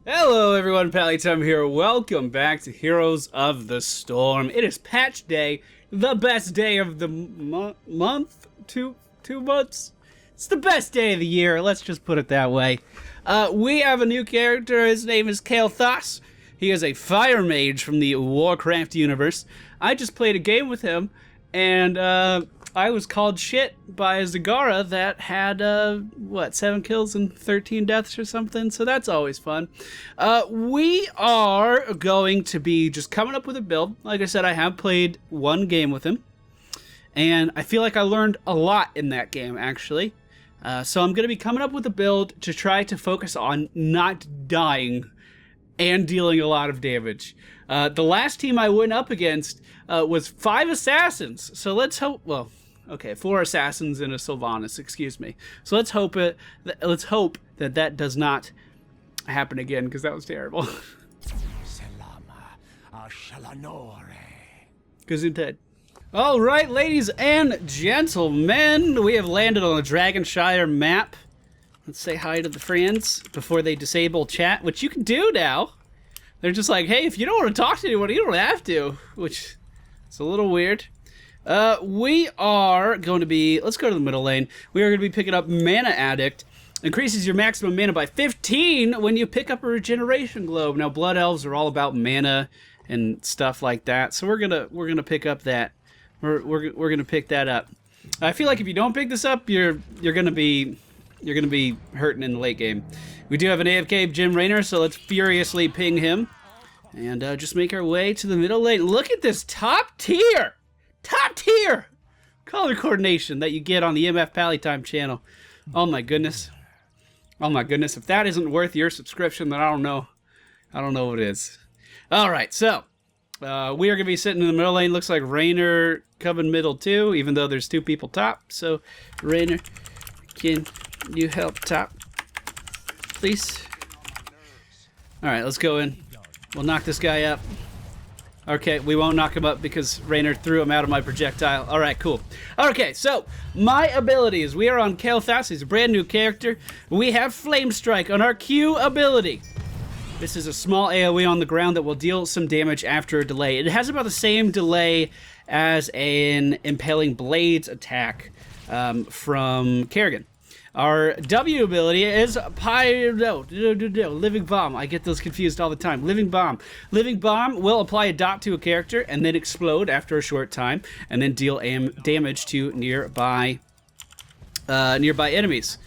Hello everyone, Pallytime here. Welcome back to Heroes of the Storm. It is patch day, the best day of the month? Two months? It's the best day of the year, let's just put it that way. We have a new character, his name is Kael'thas. He is a fire mage from the Warcraft universe. I just played a game with him, and I was called shit by a Zagara that had, 7 kills and 13 deaths or something, so that's always fun. We are going to be just coming up with a build. Like I said, I have played one game with him, and I feel like I learned a lot in that game, actually. So I'm going to be coming up with a build to try to focus on not dying and dealing a lot of damage. The last team I went up against was 5 assassins, so let's hope, well, okay, 4 assassins and a Sylvanas, excuse me. So let's hope that does not happen again, because that was terrible. Gesundheit. All right, ladies and gentlemen, we have landed on the Dragonshire map. Let's say hi to the friends before they disable chat, which you can do now. They're just like, hey, if you don't want to talk to anyone, you don't have to, which is a little weird. We are going to be, let's go to the middle lane. We are going to be picking up Mana Addict. Increases your maximum mana by 15 when you pick up a regeneration globe. Now, Blood Elves are all about mana and stuff like that, so we're gonna pick up that. We're gonna pick that up. I feel like if you don't pick this up, you're gonna be hurting in the late game. We do have an AFK Jim Raynor, so let's furiously ping him and just make our way to the middle lane. Look at this top tier color coordination that you get on the MF Pallytime channel. Oh my goodness. Oh my goodness. If that isn't worth your subscription, then I don't know what is. All right, so we are going to be sitting in the middle lane. Looks like Raynor coming middle too, even though there's 2 people top. So Raynor, can you help top, please? All right, let's go in. We'll knock this guy up. Okay, we won't knock him up because Raynor threw him out of my projectile. All right, cool. Okay, so my abilities. We are on Kael'thas. He's a brand new character. We have Flame Strike on our Q ability. This is a small AoE on the ground that will deal some damage after a delay. It has about the same delay as an Impaling Blades attack from Kerrigan. Our W ability is Living Bomb. I get those confused all the time. Living Bomb. Living Bomb will apply a dot to a character and then explode after a short time and then deal damage to nearby enemies.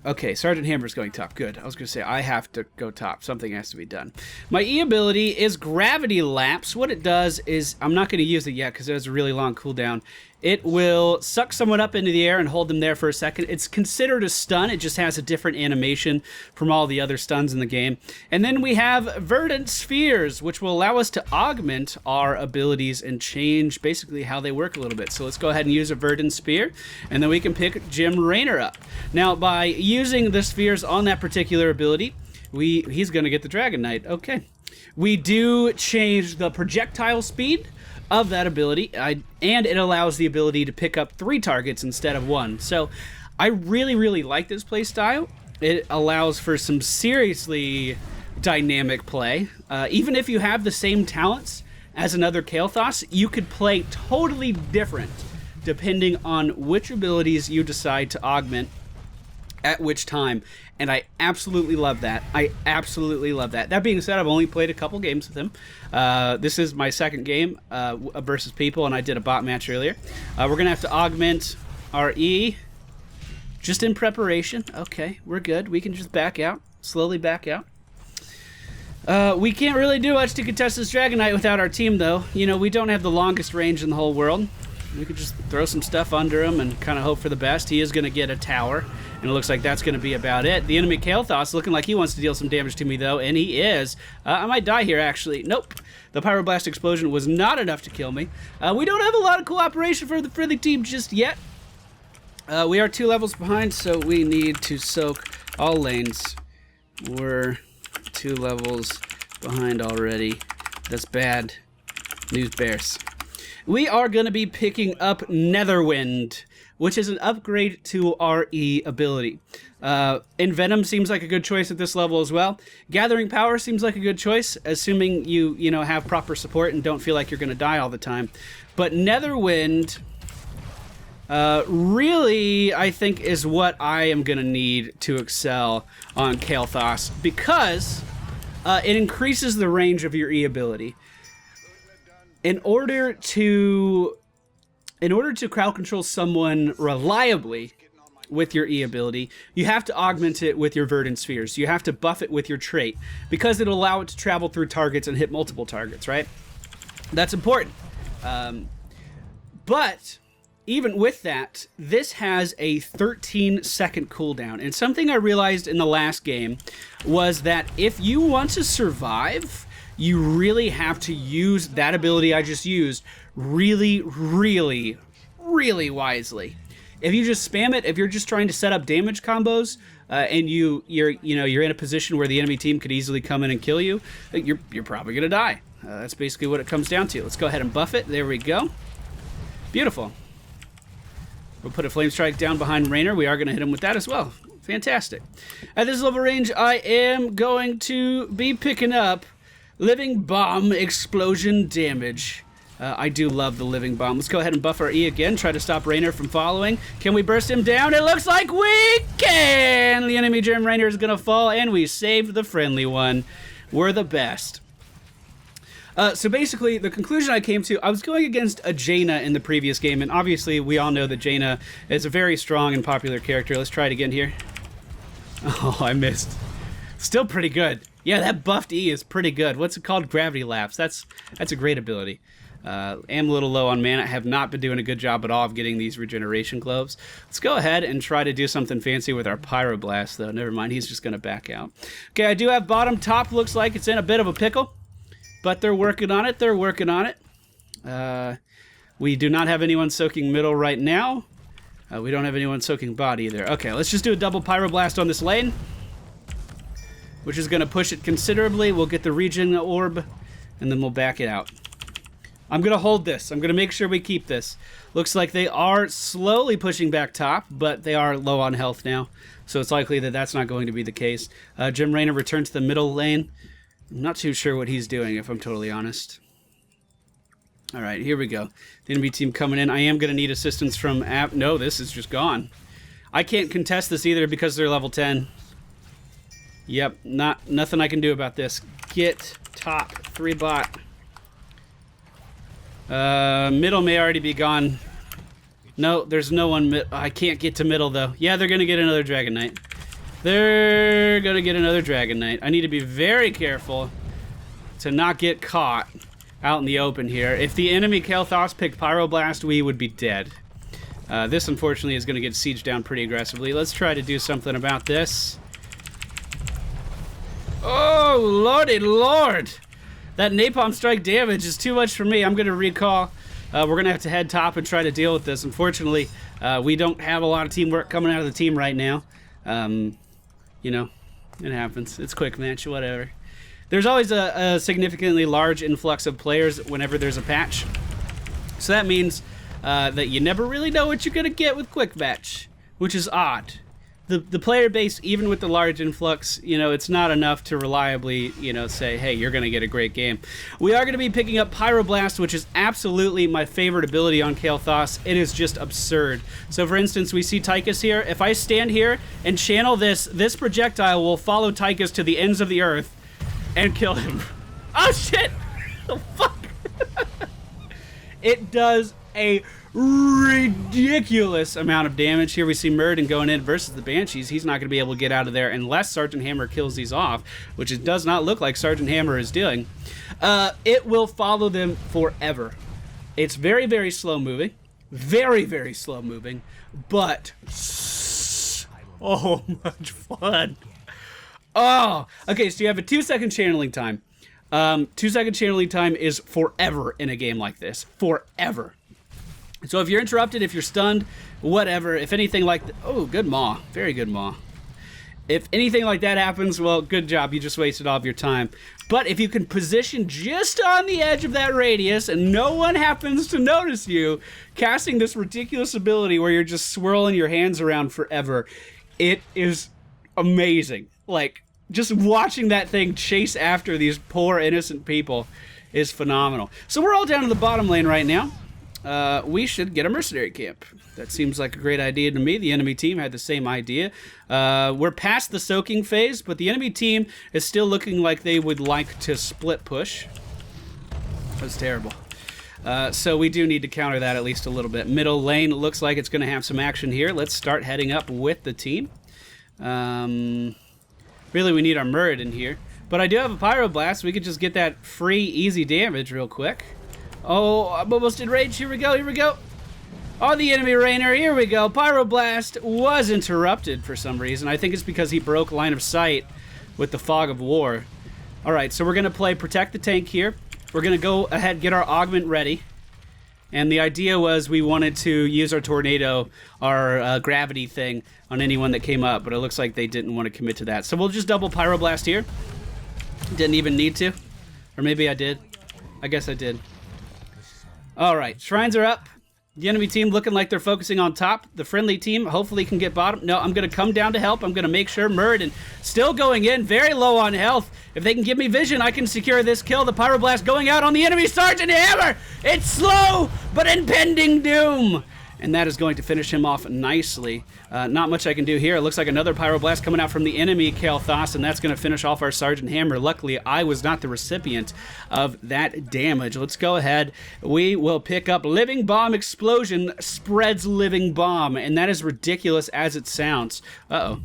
Okay, Sergeant Hammer's going top. Good. I was going to say, I have to go top. Something has to be done. My E ability is Gravity Lapse. What it does is, I'm not going to use it yet because it has a really long cooldown. It will suck someone up into the air and hold them there for a second. It's considered a stun. It just has a different animation from all the other stuns in the game. And then we have Verdant Spheres, which will allow us to augment our abilities and change basically how they work a little bit. So let's go ahead and use a Verdant Sphere, and then we can pick Jim Raynor up. Now, by using the spheres on that particular ability, he's going to get the Dragon Knight. Okay. We do change the projectile speed of that ability, and it allows the ability to pick up 3 targets instead of 1. So I really, really like this play style. It allows for some seriously dynamic play. Even if you have the same talents as another Kael'thas, you could play totally different depending on which abilities you decide to augment at which time, and I absolutely love that. I absolutely love that. That being said, I've only played a couple games with him. This is my second game versus people, and I did a bot match earlier. We're gonna have to augment our E just in preparation. Okay, we're good. We can just back out, slowly back out. We can't really do much to contest this Dragon Knight without our team, though. You know, we don't have the longest range in the whole world. We could just throw some stuff under him and kind of hope for the best. He is going to get a tower, and it looks like that's going to be about it. The enemy Kael'thas looking like he wants to deal some damage to me, though, and he is. I might die here, actually. Nope. The Pyroblast explosion was not enough to kill me. We don't have a lot of cooperation for the team just yet. We are 2 levels behind, so we need to soak all lanes. We're 2 levels behind already. That's bad news, bears. We are going to be picking up Netherwind. which is an upgrade to our E ability. Envenom seems like a good choice at this level as well. Gathering Power seems like a good choice, assuming you have proper support and don't feel like you're going to die all the time. But Netherwind really, I think, is what I am going to need to excel on Kael'thas, because it increases the range of your E ability. In order to crowd control someone reliably with your E ability, you have to augment it with your Verdant Spheres. You have to buff it with your trait, because it'll allow it to travel through targets and hit multiple targets, right? That's important. But even with that, this has a 13-second cooldown. And something I realized in the last game was that if you want to survive, you really have to use that ability I just used really, really, really wisely. If you just spam it, if you're just trying to set up damage combos, and you're in a position where the enemy team could easily come in and kill you, you're probably gonna die. That's basically what it comes down to. Let's go ahead and buff it. There we go. Beautiful. We'll put a Flame Strike down behind Raynor. We are going to hit him with that as well. Fantastic. At this level range, I am going to be picking up Living Bomb Explosion Damage. I do love the Living Bomb. Let's go ahead and buff our E again. Try to stop Raynor from following. Can we burst him down? It looks like we can! The enemy Gem Raynor is going to fall, and we saved the friendly one. We're the best. So basically, the conclusion I came to, I was going against a Jaina in the previous game, and obviously we all know that Jaina is a very strong and popular character. Let's try it again here. Oh, I missed. Still pretty good. Yeah, that buffed E is pretty good. What's it called? Gravity Lapse. That's a great ability. Am a little low on mana. I have not been doing a good job at all of getting these regeneration globes. Let's go ahead and try to do something fancy with our Pyroblast, though. Never mind, he's just going to back out. Okay, I do have bottom. Top looks like it's in a bit of a pickle. But they're working on it. They're working on it. We do not have anyone soaking middle right now. We don't have anyone soaking bot either. Okay, let's just do a double Pyroblast on this lane, which is going to push it considerably. We'll get the regen orb, and then we'll back it out. I'm going to hold this. I'm going to make sure we keep this. Looks like they are slowly pushing back top, but they are low on health now, so it's likely that that's not going to be the case. Gem Raynor returned to the middle lane. I'm not too sure what he's doing, if I'm totally honest. All right, here we go. The enemy team coming in. I am going to need assistance from app. No, this is just gone. I can't contest this either because they're level 10. Yep, nothing I can do about this. Get top 3 bot. Middle may already be gone. No, there's no one. I can't get to middle, though. Yeah, they're going to get another Dragon Knight. They're going to get another Dragon Knight. I need to be very careful to not get caught out in the open here. If the enemy Kael'thas picked Pyroblast, we would be dead. This, unfortunately, is going to get sieged down pretty aggressively. Let's try to do something about this. Oh, lordy lord! That Napalm Strike damage is too much for me. I'm going to recall. We're going to have to head top and try to deal with this. Unfortunately, we don't have a lot of teamwork coming out of the team right now. You know, it happens. It's quick match, whatever. There's always a significantly large influx of players whenever there's a patch. So that means that you never really know what you're going to get with quick match, which is odd. The player base, even with the large influx, it's not enough to reliably, say, hey, you're going to get a great game. We are going to be picking up Pyroblast, which is absolutely my favorite ability on Kael'thas. It is just absurd. So, for instance, we see Tychus here. If I stand here and channel this projectile will follow Tychus to the ends of the earth and kill him. Oh, shit! Oh, fuck! It does a ridiculous amount of damage. Here we see Murden going in versus the Banshees. He's not going to be able to get out of there unless Sergeant Hammer kills these off, which it does not look like Sergeant Hammer is doing. It will follow them forever. It's very, very slow moving. Very, very slow moving. But so much fun. Oh, okay, so you have a 2-second channeling time. 2-second channeling time is forever in a game like this. Forever. So if you're interrupted, if you're stunned, whatever, if anything like... Oh, good maw. Very good maw. If anything like that happens, well, good job. You just wasted all of your time. But if you can position just on the edge of that radius and no one happens to notice you, casting this ridiculous ability where you're just swirling your hands around forever, it is amazing. Like, just watching that thing chase after these poor innocent people is phenomenal. So we're all down in the bottom lane right now. We should get a mercenary camp. That seems like a great idea to me. The enemy team had the same idea. We're past the soaking phase, but the enemy team is still looking like they would like to split push. That's terrible. So we do need to counter that at least a little bit. Middle lane looks like it's going to have some action here. Let's start heading up with the team. Really, we need our Muradin here. But I do have a Pyroblast. We could just get that free, easy damage real quick. Oh, I'm almost in rage. Here we go, here we go. Oh, the enemy Rainer, here we go. Pyroblast was interrupted for some reason. I think it's because he broke line of sight with the Fog of War. All right, so we're going to play Protect the Tank here. We're going to go ahead and get our Augment ready. And the idea was we wanted to use our Tornado, our gravity thing, on anyone that came up, but it looks like they didn't want to commit to that. So we'll just double Pyroblast here. Didn't even need to. Or maybe I did. I guess I did. All right, shrines are up. The enemy team looking like they're focusing on top. The friendly team hopefully can get bottom. No, I'm going to come down to help. I'm going to make sure Muradin still going in, very low on health. If they can give me vision, I can secure this kill. The Pyroblast going out on the enemy Sergeant Hammer. It's slow, but impending doom. And that is going to finish him off nicely. Not much I can do here. It looks like another Pyroblast coming out from the enemy Kael'thas, and that's going to finish off our Sergeant Hammer. Luckily, I was not the recipient of that damage. Let's go ahead. We will pick up Living Bomb Explosion spreads Living Bomb, and that is ridiculous as it sounds. Uh-oh.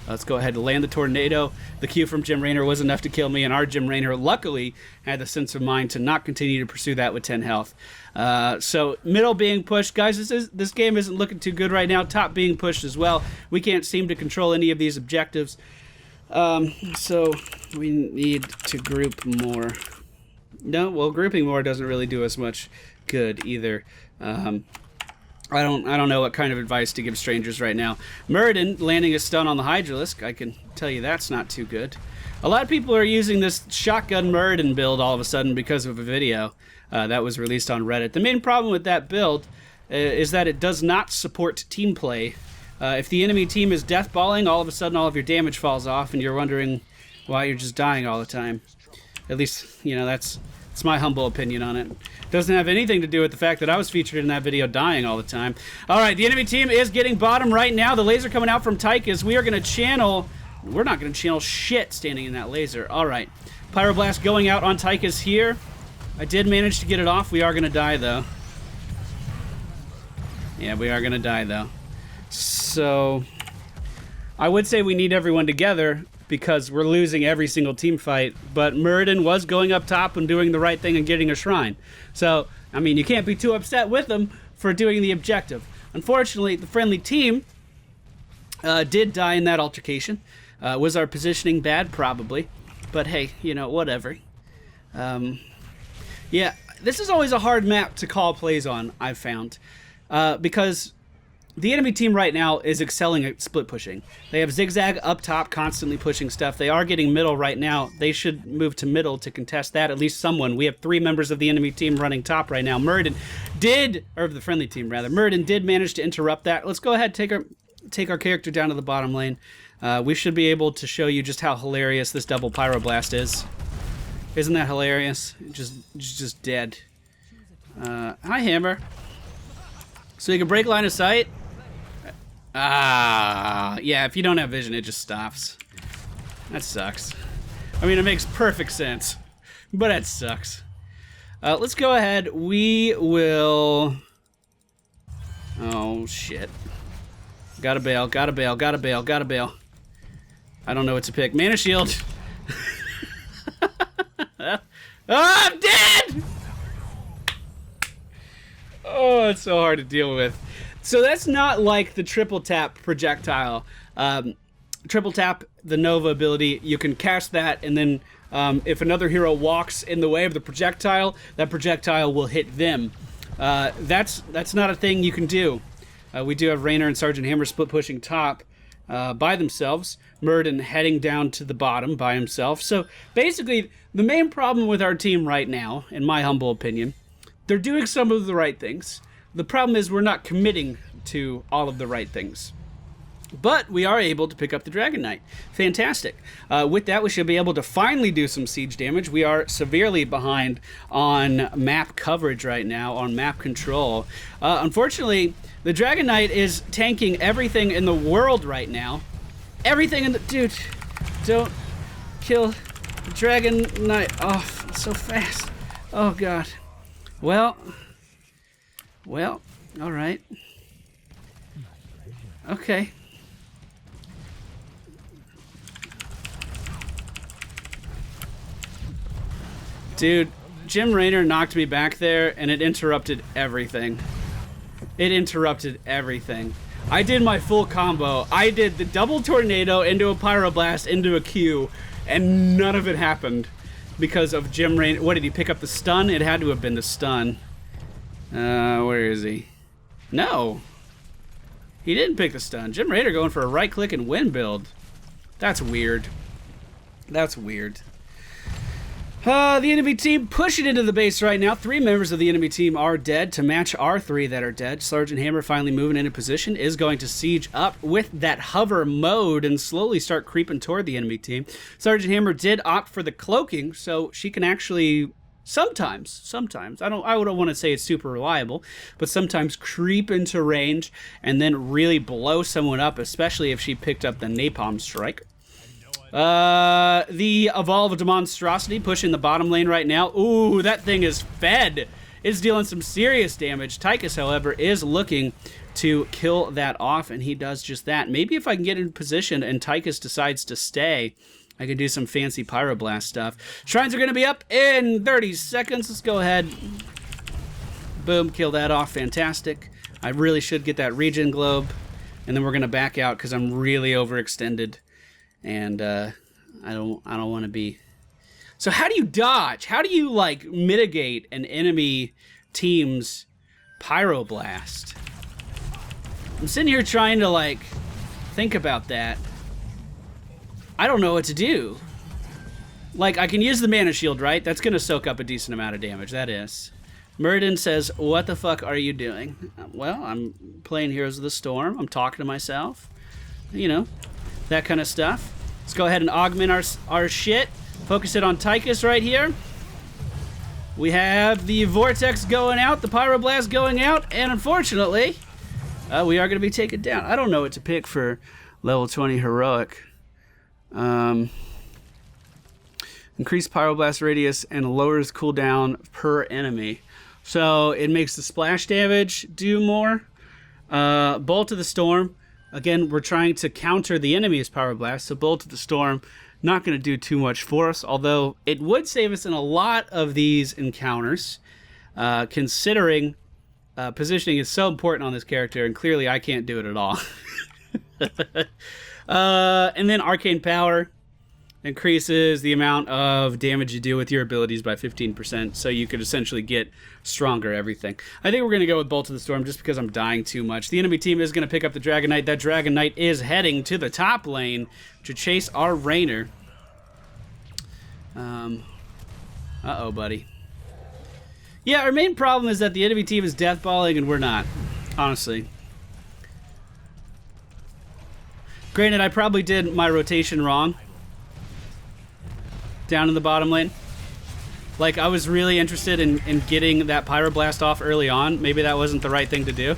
Let's go ahead and land the Tornado. The Q from Jim Raynor was enough to kill me, and our Jim Raynor luckily had the sense of mind to not continue to pursue that with 10 health. So middle being pushed. Guys, this game isn't looking too good right now. Top being pushed as well. We can't seem to control any of these objectives. So we need to group more. No, well, grouping more doesn't really do us much good either. I don't know what kind of advice to give strangers right now. Muradin landing a stun on the Hydralisk. I can tell you that's not too good. A lot of people are using this shotgun Muradin build all of a sudden because of a video that was released on Reddit. The main problem with that build is that it does not support team play. If the enemy team is deathballing, all of a sudden all of your damage falls off and you're wondering why you're just dying all the time. At least, you know, that's my humble opinion on it. Doesn't have anything to do with the fact that I was featured in that video dying all the time. All right, the enemy team is getting bottom right now. The laser coming out from Tychus. We are going to channel... We're not going to channel shit standing in that laser. All right. Pyroblast going out on Tychus here. I did manage to get it off. We are going to die, though. Yeah, we are going to die, though. So, I would say we need everyone together because we're losing every single team fight, but Muradin was going up top and doing the right thing and getting a shrine. So, I mean, you can't be too upset with them for doing the objective. Unfortunately, the friendly team did die in that altercation. Was our positioning bad? Probably. But hey, you know, whatever. Yeah, this is always a hard map to call plays on, I've found. Because the enemy team right now is excelling at split pushing. They have Zigzag up top, constantly pushing stuff. They are getting middle right now. They should move to middle to contest that, at least someone. We have 3 members of the enemy team running top right now. Muradin did, or the friendly team rather, Muradin did manage to interrupt that. Let's go ahead and take our character down to the bottom lane. We should be able to show you just how hilarious this double Pyroblast is. Isn't that hilarious? Just dead. Hi, Hammer. So you can break line of sight. Yeah, if you don't have vision, it just stops. That sucks. I mean, it makes perfect sense, but that sucks. Let's go ahead. We will... Oh, shit. Gotta bail, gotta bail, gotta bail, gotta bail. I don't know what to pick. Mana Shield. Oh, I'm dead! Oh, it's so hard to deal with. So that's not like the triple tap projectile. Triple tap, the Nova ability, you can cast that, and then if another hero walks in the way of the projectile, that projectile will hit them. That's not a thing you can do. We do have Raynor and Sergeant Hammer split pushing top. by themselves. Murden heading down to the bottom by himself. So basically, the main problem with our team right now, in my humble opinion, they're doing some of the right things. The problem is we're not committing to all of the right things. But we are able to pick up the Dragon Knight. Fantastic. With that, we should be able to finally do some siege damage. We are severely behind on map coverage right now, on map control. Unfortunately, the Dragon Knight is tanking everything in the world right now. Everything in the... Dude, don't kill the Dragon Knight off so fast. Oh, God. Well, all right. Okay. Dude, Jim Raynor knocked me back there, and it interrupted everything. It interrupted everything. I did my full combo. I did the double tornado into a pyroblast into a Q, and none of it happened because of Jim Raynor. What, did he pick up the stun? It had to have been the stun. Where is he? No. He didn't pick the stun. Jim Raynor going for a right-click and win build. That's weird. That's weird. The enemy team pushing into the base right now. 3 members of the enemy team are dead to match our 3 that are dead. Sergeant Hammer finally moving into position, is going to siege up with that hover mode and slowly start creeping toward the enemy team. Sergeant Hammer did opt for the cloaking, so she can actually sometimes, I don't want to say it's super reliable, but sometimes creep into range and then really blow someone up, especially if she picked up the napalm strike. The Evolved Monstrosity pushing the bottom lane right now. Ooh, that thing is fed. It's dealing some serious damage. Tychus, however, is looking to kill that off, and he does just that. Maybe if I can get in position and Tychus decides to stay, I can do some fancy pyroblast stuff. Shrines are going to be up in 30 seconds. Let's go ahead. Boom, kill that off. Fantastic. I really should get that regen globe, and then we're going to back out because I'm really overextended. And I don't want to be. So how do you dodge? How do you like mitigate an enemy team's pyroblast? I'm sitting here trying to like think about that. I don't know what to do. Like, I can use the mana shield, right? That's gonna soak up a decent amount of damage. That is. Murden says, "What the fuck are you doing?" Well, I'm playing Heroes of the Storm. I'm talking to myself. You know. That kind of stuff. Let's go ahead and augment our shit. Focus it on Tychus right here. We have the Vortex going out, the Pyroblast going out, and unfortunately, we are going to be taken down. I don't know what to pick for level 20 Heroic. Increased Pyroblast radius and lowers cooldown per enemy. So it makes the splash damage do more. Bolt of the Storm. Again, we're trying to counter the enemy's Pyroblast, so Bolt of the Storm not going to do too much for us, although it would save us in a lot of these encounters, considering positioning is so important on this character, and clearly I can't do it at all. And then Arcane Power increases the amount of damage you do with your abilities by 15%, so you could essentially get stronger everything. I think we're going to go with Bolt of the Storm just because I'm dying too much. The enemy team is going to pick up the Dragon Knight. That Dragon Knight is heading to the top lane to chase our Raynor. Uh-oh, buddy. Yeah, our main problem is that the enemy team is deathballing and we're not, honestly. Granted, I probably did my rotation wrong. Down in the bottom lane. Like, I was really interested in getting that Pyroblast off early on. Maybe that wasn't the right thing to do.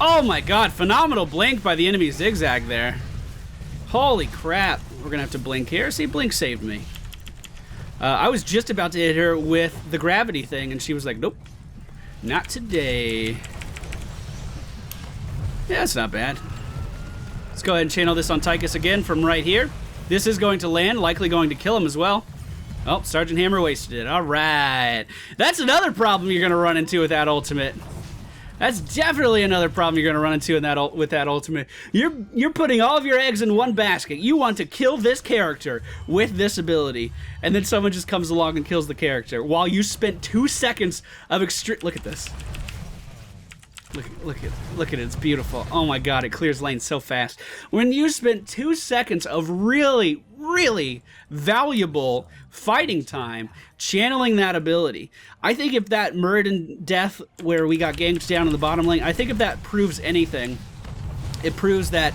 Oh my god, phenomenal blink by the enemy Zigzag there. Holy crap. We're gonna have to blink here. See, blink saved me. I was just about to hit her with the gravity thing, and she was like, nope, not today. Yeah, that's not bad. Let's go ahead and channel this on Tychus again from right here. This is going to land, likely going to kill him as well. Oh, Sergeant Hammer wasted it. All right. That's another problem you're going to run into with that ultimate. That's definitely another problem you're going to run into with that ultimate. You're putting all of your eggs in one basket. You want to kill this character with this ability, and then someone just comes along and kills the character while you spent 2 seconds of extreme... Look at this. Look at it. It's beautiful. Oh my god, it clears lanes so fast. When you spent 2 seconds of really, really valuable fighting time channeling that ability, I think if that Muradin death where we got ganked down in the bottom lane, I think if that proves anything, it proves that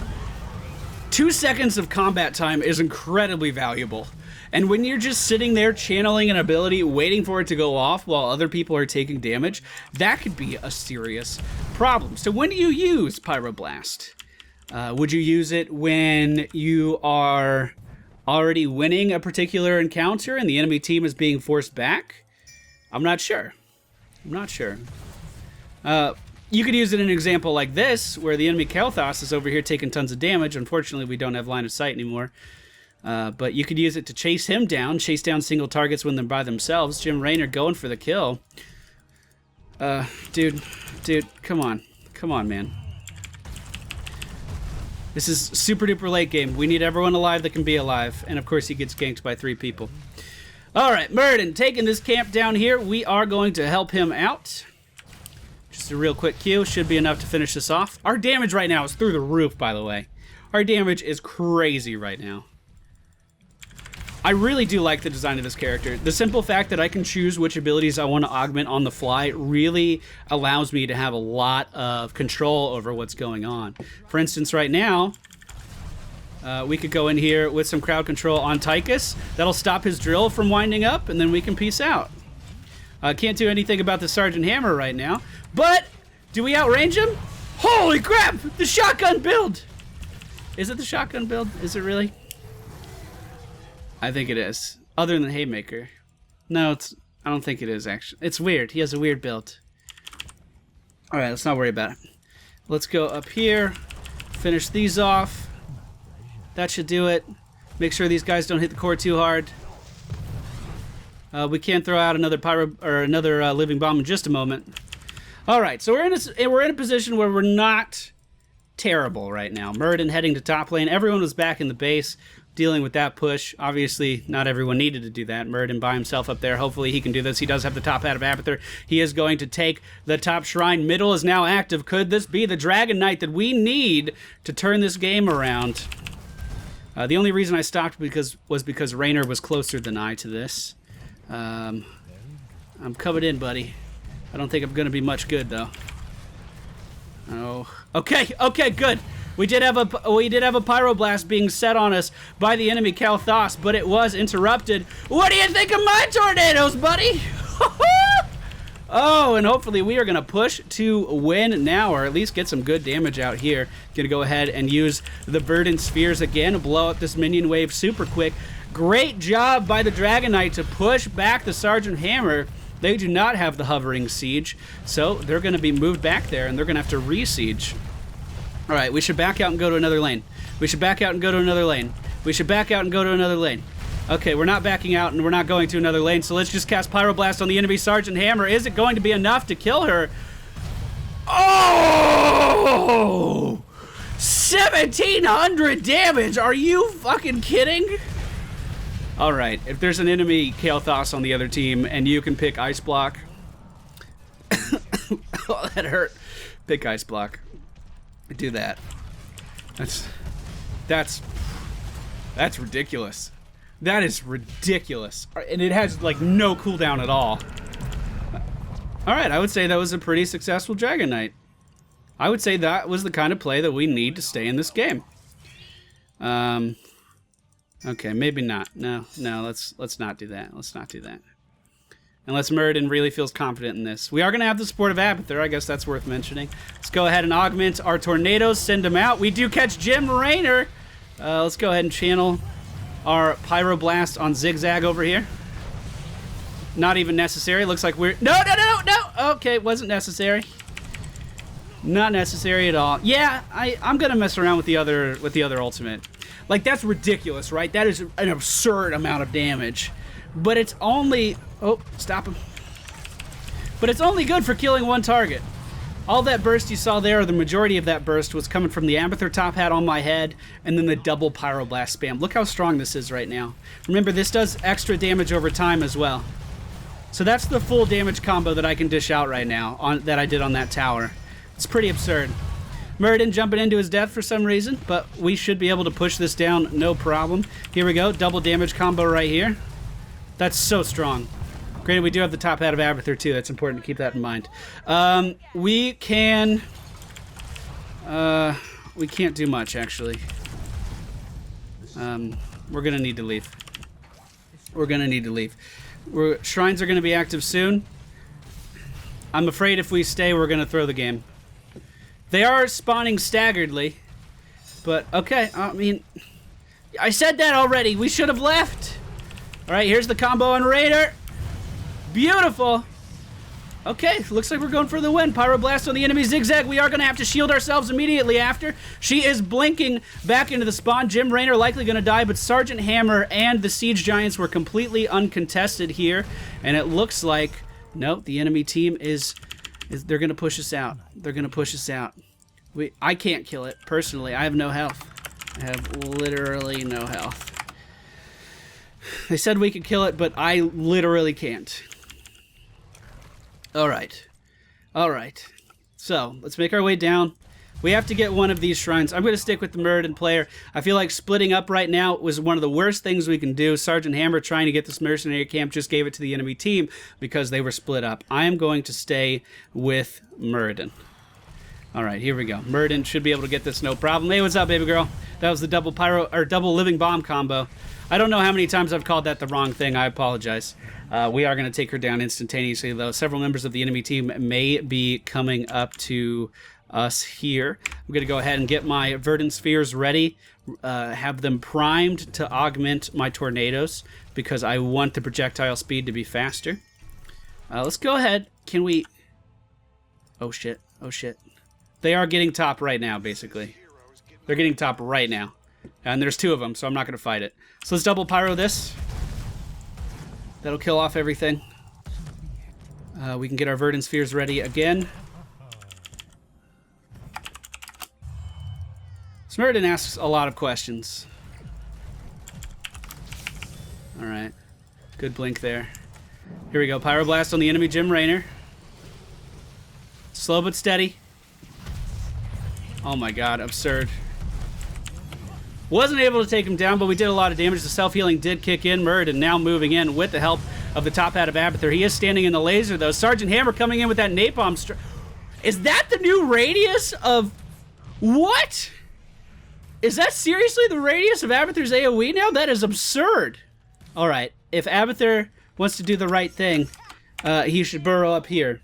2 seconds of combat time is incredibly valuable. And when you're just sitting there channeling an ability, waiting for it to go off while other people are taking damage, that could be a serious problem. So when do you use Pyroblast? Would you use it when you are already winning a particular encounter and the enemy team is being forced back? I'm not sure. You could use it in an example like this, where the enemy Kael'thas is over here taking tons of damage. Unfortunately, we don't have line of sight anymore. But you could use it to chase him down, chase down single targets when they're by themselves. Jim Raynor going for the kill. Dude, come on, man. This is super duper late game. We need everyone alive that can be alive. And of course he gets ganked by 3 people. Alright, Muradin taking this camp down here. We are going to help him out. Just a real quick Q. Should be enough to finish this off. Our damage right now is through the roof, by the way. Our damage is crazy right now. I really do like the design of this character. The simple fact that I can choose which abilities I want to augment on the fly really allows me to have a lot of control over what's going on. For instance, right now, we could go in here with some crowd control on Tychus. That'll stop his drill from winding up, and then we can peace out. Can't do anything about the Sergeant Hammer right now, but do we outrange him? Holy crap! The shotgun build! Is it the shotgun build? Is it really? I think it is. Other than Haymaker. No, I don't think it is, actually. It's weird. He has a weird build. Alright, let's not worry about it. Let's go up here. Finish these off. That should do it. Make sure these guys don't hit the core too hard. We can throw out another living bomb in just a moment. Alright, so we're in a position where we're not terrible right now. Muradin heading to top lane. Everyone was back in the base, dealing with that push. Obviously, not everyone needed to do that. Muradin by himself up there. Hopefully he can do this. He does have the top hat of Abathur. He is going to take the top shrine. Middle is now active. Could this be the Dragon Knight that we need to turn this game around? The only reason I stopped was because Raynor was closer than I to this. I'm covered in, buddy. I don't think I'm going to be much good, though. Oh. Okay, good. We did have a pyroblast being set on us by the enemy Kael'thas, but it was interrupted. What do you think of my tornadoes, buddy? Oh, and hopefully we are going to push to win now, or at least get some good damage out here. Going to go ahead and use the Verdant Spheres again, blow up this minion wave super quick. Great job by the Dragon Knight to push back the Sergeant Hammer. They do not have the hovering siege, so they're going to be moved back there, and they're going to have to re-siege. All right, we should back out and go to another lane. We should back out and go to another lane. We should back out and go to another lane. Okay, we're not backing out and we're not going to another lane, so let's just cast Pyroblast on the enemy Sergeant Hammer. Is it going to be enough to kill her? Oh! 1,700 damage! Are you fucking kidding? All right, if there's an enemy Kael'thas on the other team and you can pick Ice Block. Oh, that hurt. Pick Ice Block. Do that. That's ridiculous. That is ridiculous. And it has like no cooldown at all. Alright, I would say that was a pretty successful Dragon Knight. I would say that was the kind of play that we need to stay in this game. Okay, maybe not. No, let's not do that. Let's not do that. Unless Muradin really feels confident in this. We are going to have the support of Abathur. I guess that's worth mentioning. Let's go ahead and augment our tornadoes. Send them out. We do catch Jim Raynor. Let's go ahead and channel our Pyroblast on Zigzag over here. Not even necessary. Looks like we're... No! Okay, it wasn't necessary. Not necessary at all. Yeah, I'm going to mess around with the other ultimate. Like, that's ridiculous, right? That is an absurd amount of damage. But it's only... Oh, stop him. But it's only good for killing one target. All that burst you saw there, or the majority of that burst, was coming from the Abathur top hat on my head, and then the double Pyroblast spam. Look how strong this is right now. Remember, this does extra damage over time as well. So that's the full damage combo that I can dish out right now, that I did on that tower. It's pretty absurd. Muradin jumping into his death for some reason, but we should be able to push this down no problem. Here we go, double damage combo right here. That's so strong. Granted, we do have the top hat of Abathur too. That's important to keep that in mind. We can't do much, actually. We're gonna need to leave. We're gonna need to leave. Shrines are gonna be active soon. I'm afraid if we stay, we're gonna throw the game. They are spawning staggeredly, but okay. I mean, I said that already. We should have left. All right, here's the combo on Raider. Beautiful. Okay, looks like we're going for the win. Pyroblast on the enemy zigzag. We are going to have to shield ourselves immediately after. She is blinking back into the spawn. Jim Raynor likely going to die, but Sergeant Hammer and the Siege Giants were completely uncontested here. And it looks like, nope, the enemy team is they're going to push us out. They're going to push us out. I can't kill it, personally. I have no health. I have literally no health. They said we could kill it, but I literally can't. Alright. Alright. So, let's make our way down. We have to get one of these shrines. I'm going to stick with the Muradin player. I feel like splitting up right now was one of the worst things we can do. Sergeant Hammer trying to get this mercenary camp just gave it to the enemy team because they were split up. I am going to stay with Muradin. Alright, here we go. Muradin should be able to get this no problem. Hey, what's up, baby girl? That was the double living bomb combo. I don't know how many times I've called that the wrong thing. I apologize. We are going to take her down instantaneously, though. Several members of the enemy team may be coming up to us here. I'm going to go ahead and get my Verdant Spheres ready, have them primed to augment my tornadoes because I want the projectile speed to be faster. Let's go ahead. Can we... Oh, shit. Oh, shit. They are getting top right now, basically. They're getting top right now. And there's two of them, so I'm not going to fight it. So let's double pyro this. That'll kill off everything. We can get our Verdant Spheres ready again. Muradin asks a lot of questions. Alright. Good blink there. Here we go. Pyroblast on the enemy Jim Raynor. Slow but steady. Oh my god, absurd. Wasn't able to take him down, but we did a lot of damage. The self-healing did kick in. Muradin now moving in with the help of the top hat of Abathur. He is standing in the laser, though. Sergeant Hammer coming in with that napalm strike. Is that the new radius of... What? Is that seriously the radius of Abathur's AoE now? That is absurd. Alright, if Abathur wants to do the right thing, he should burrow up here.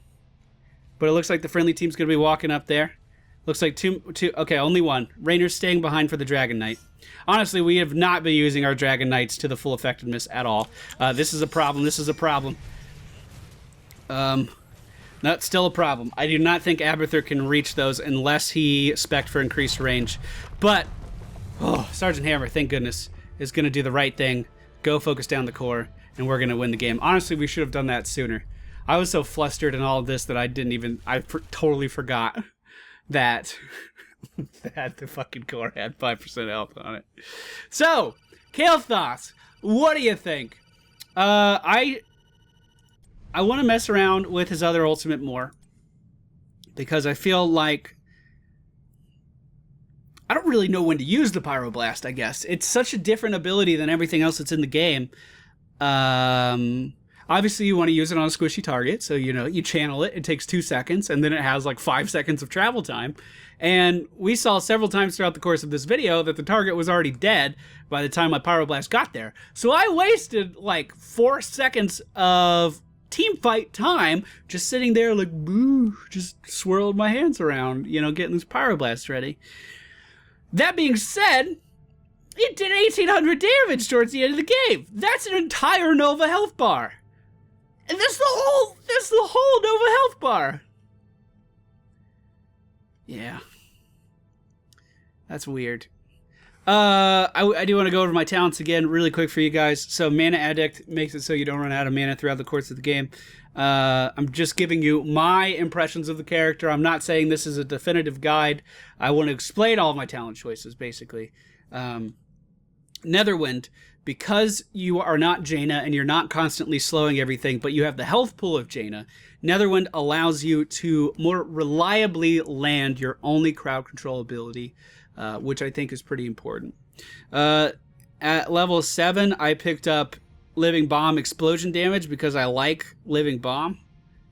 But it looks like the friendly team's going to be walking up there. Looks like two. Okay, only one. Raynor's staying behind for the Dragon Knight. Honestly, we have not been using our Dragon Knights to the full effectiveness at all. This is a problem. This is a problem. That's still a problem. I do not think Abathur can reach those unless he spec'd for increased range. But, oh, Sergeant Hammer, thank goodness, is going to do the right thing. Go focus down the core, and we're going to win the game. Honestly, we should have done that sooner. I was so flustered in all of this that I totally forgot that the fucking core had 5% health on it. So, Kael'thas, what do you think? I want to mess around with his other ultimate more because I feel like I don't really know when to use the Pyroblast, I guess. It's such a different ability than everything else that's in the game. Obviously, you want to use it on a squishy target, so, you know, you channel it. It takes 2 seconds, and then it has, like, 5 seconds of travel time. And we saw several times throughout the course of this video that the target was already dead by the time my Pyroblast got there. So I wasted, like, 4 seconds of team fight time just sitting there, like, boo, just swirled my hands around, you know, getting this Pyroblast ready. That being said, it did 1,800 damage towards the end of the game. That's an entire Nova health bar. And that's the whole Nova health bar. Yeah. That's weird. I do want to go over my talents again really quick for you guys. So Mana Addict makes it so you don't run out of mana throughout the course of the game. I'm just giving you my impressions of the character. I'm not saying this is a definitive guide. I want to explain all of my talent choices, basically. Netherwind because you are not Jaina and you're not constantly slowing everything, but you have the health pool of Jaina, Netherwind allows you to more reliably land your only crowd control ability, which I think is pretty important. At level 7, I picked up Living Bomb explosion damage because I like Living Bomb,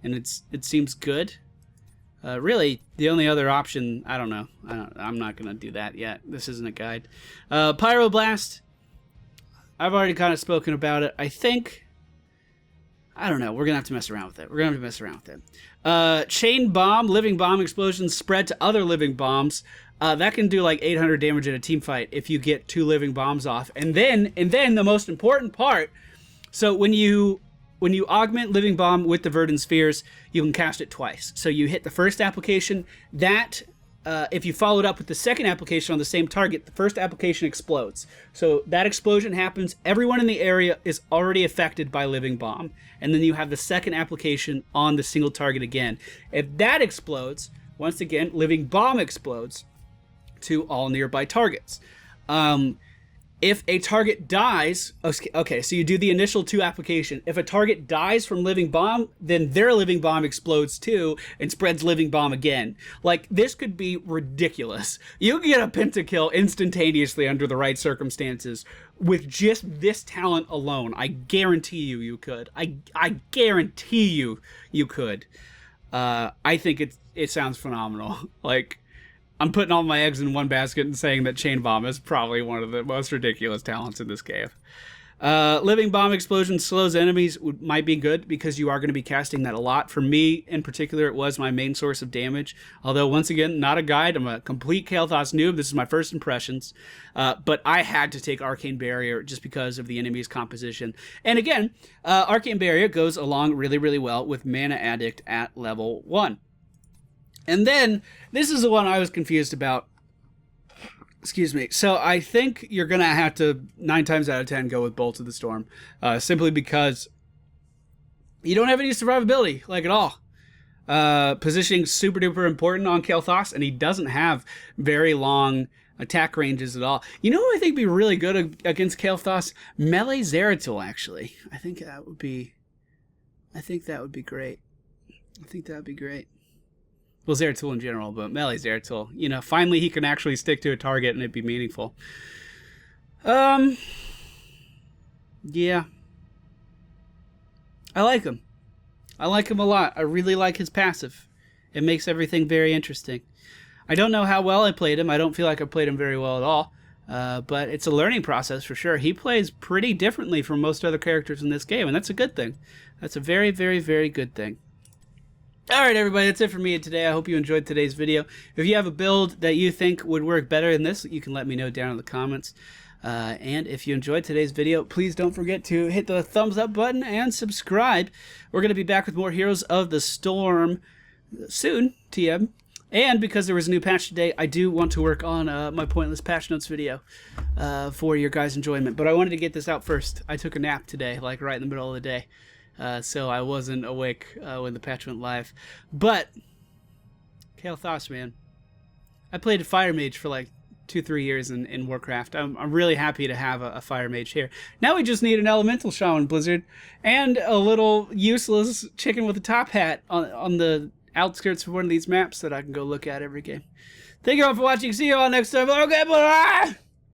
and it seems good. Really, the only other option, I don't know. I'm not going to do that yet. This isn't a guide. Pyroblast, I've already kind of spoken about it. I think, I don't know. We're going to have to mess around with it. Chain Bomb, Living Bomb explosions spread to other Living Bombs. That can do like 800 damage in a team fight if you get 2 Living Bombs off. And then the most important part, so when you augment Living Bomb with the Verdant Spheres, you can cast it twice. So you hit the first application, that if you follow it up with the second application on the same target, the first application explodes. So that explosion happens, everyone in the area is already affected by Living Bomb, and then you have the second application on the single target again. If that explodes, once again, Living Bomb explodes to all nearby targets. If a target dies, okay, so you do the initial 2 application. If a target dies from Living Bomb, then their Living Bomb explodes too and spreads Living Bomb again. Like, this could be ridiculous. You can get a pentakill instantaneously under the right circumstances with just this talent alone. I guarantee you could. I guarantee you could. I think it sounds phenomenal. Like, I'm putting all my eggs in one basket and saying that Chain Bomb is probably one of the most ridiculous talents in this game. Living Bomb Explosion slows enemies might be good because you are going to be casting that a lot. For me, in particular, it was my main source of damage. Although, once again, not a guide. I'm a complete Kael'thas noob. This is my first impressions. But I had to take Arcane Barrier just because of the enemy's composition. And again, Arcane Barrier goes along really, really well with Mana Addict at level 1. And then, this is the one I was confused about. Excuse me. So I think you're going to have to, 9 times out of 10, go with Bolt of the Storm. Simply because you don't have any survivability, like at all. Positioning super duper important on Kael'thas, and he doesn't have very long attack ranges at all. You know who I think would be really good against Kael'thas? Melee Zeratul, actually. I think that would be great. Well, Zeratul in general, but Melee Zeratul. You know, finally he can actually stick to a target and it'd be meaningful. Yeah. I like him. I like him a lot. I really like his passive. It makes everything very interesting. I don't know how well I played him. I don't feel like I played him very well at all. But it's a learning process for sure. He plays pretty differently from most other characters in this game, and that's a good thing. That's a very, very, very good thing. Alright everybody, that's it for me today. I hope you enjoyed today's video. If you have a build that you think would work better than this, you can let me know down in the comments. And if you enjoyed today's video, please don't forget to hit the thumbs up button and subscribe. We're going to be back with more Heroes of the Storm soon, TM. And because there was a new patch today, I do want to work on my pointless patch notes video for your guys' enjoyment. But I wanted to get this out first. I took a nap today, like right in the middle of the day. So I wasn't awake when the patch went live. But, Kael'thas, man. I played a Fire Mage for like 2-3 years in Warcraft. I'm really happy to have a Fire Mage here. Now we just need an Elemental Shaman, Blizzard. And a little useless chicken with a top hat on the outskirts of one of these maps that I can go look at every game. Thank you all for watching. See you all next time. Okay, bye!